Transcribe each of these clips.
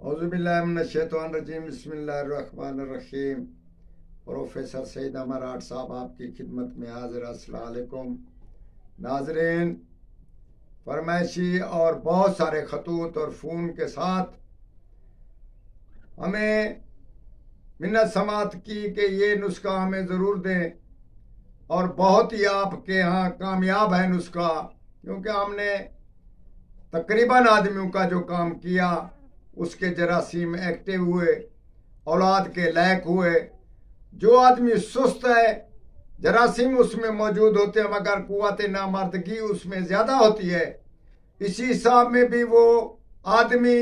औज़ुबिल्लाहिमिनश्शैतानिर्रजीम बिस्मिल्लाहिर्रहमानिर्रहीम। प्रोफेसर सईद अमर साहब आपकी खिदमत में हाजिर। अस्सलाम वालेकुम नाज़रीन। फरमाइशी और बहुत सारे खतूत और फ़ोन के साथ हमें मिन्नत समात की कि ये नुस्खा हमें ज़रूर दें, और बहुत ही आपके यहाँ कामयाब है नुस्खा, क्योंकि हमने तकरीबन आदमियों का जो काम किया उसके जरासीम एक्टिव हुए, औलाद के लायक हुए। जो आदमी सुस्त है जरासीम उसमें मौजूद होते हैं, मगर कुव्वत नामर्दगी उसमें ज़्यादा होती है। इसी हिसाब में भी वो आदमी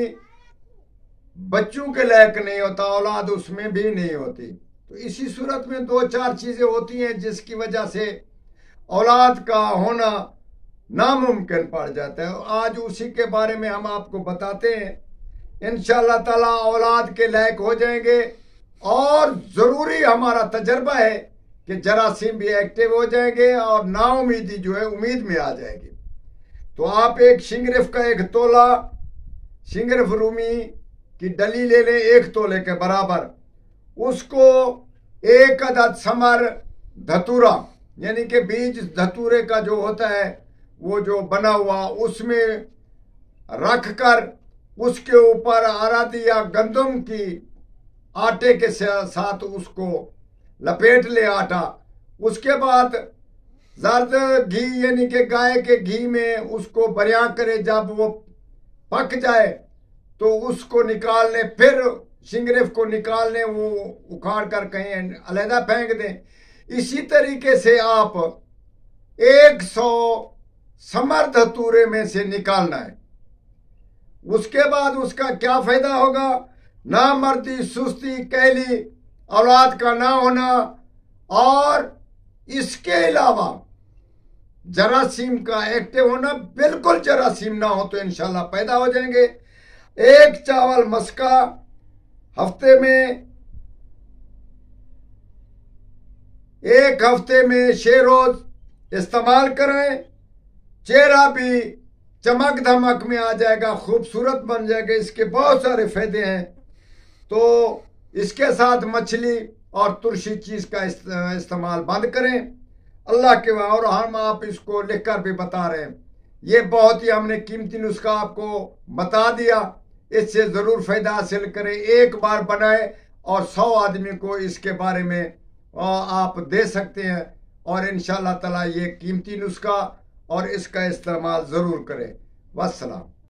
बच्चों के लायक नहीं होता, औलाद उसमें भी नहीं होती। तो इसी सूरत में दो चार चीज़ें होती हैं जिसकी वजह से औलाद का होना नामुमकिन पड़ जाता है। आज उसी के बारे में हम आपको बताते हैं। इंशाअल्लाह ताला औलाद के लायक हो जाएंगे, और ज़रूरी हमारा तजर्बा है कि जरासीम भी एक्टिव हो जाएंगे और नाउमीदी जो है उम्मीद में आ जाएगी। तो आप एक शिंगरिफ का 1 तोला शिंगरिफ रूमी की डली ले लें, 1 तोले के बराबर। उसको 1 अदद समर धतूरा, यानी कि बीज धतूरे का जो होता है वो जो बना हुआ, उसमें रख कर उसके ऊपर अरद या गंदम की आटे के साथ उसको लपेट ले आटा। उसके बाद जर्द घी यानी कि गाय के घी में उसको बरिया करे। जब वो पक जाए तो उसको निकाल लें, फिर शिंगरिफ को निकाल लें, वो उखाड़ कर कहीं अलहदा फेंक दें। इसी तरीके से आप 100 समर धतूरे में से निकालना है। उसके बाद उसका क्या फायदा होगा? नामर्दी, सुस्ती, कैली, औलाद का ना होना, और इसके अलावा जरासीम का एक्टिव होना। बिल्कुल जरासीम ना हो तो इंशाल्लाह पैदा हो जाएंगे। 1 चावल मस्का हफ्ते में, 1 हफ्ते में 6 रोज इस्तेमाल करें। चेहरा भी चमक धमक में आ जाएगा, खूबसूरत बन जाएगा। इसके बहुत सारे फायदे हैं। तो इसके साथ मछली और तुरशी चीज़ का इस्तेमाल बंद करें अल्लाह के वहाँ। और हम आप इसको लिख कर भी बता रहे हैं। ये बहुत ही हमने कीमती नुस्खा आपको बता दिया। इससे ज़रूर फ़ायदा हासिल करें। एक बार बनाए और 100 आदमी को इसके बारे में आप दे सकते हैं। और इंशाअल्लाह ताला ये कीमती नुस्खा और इसका इस्तेमाल ज़रूर करें। वस्सलाम।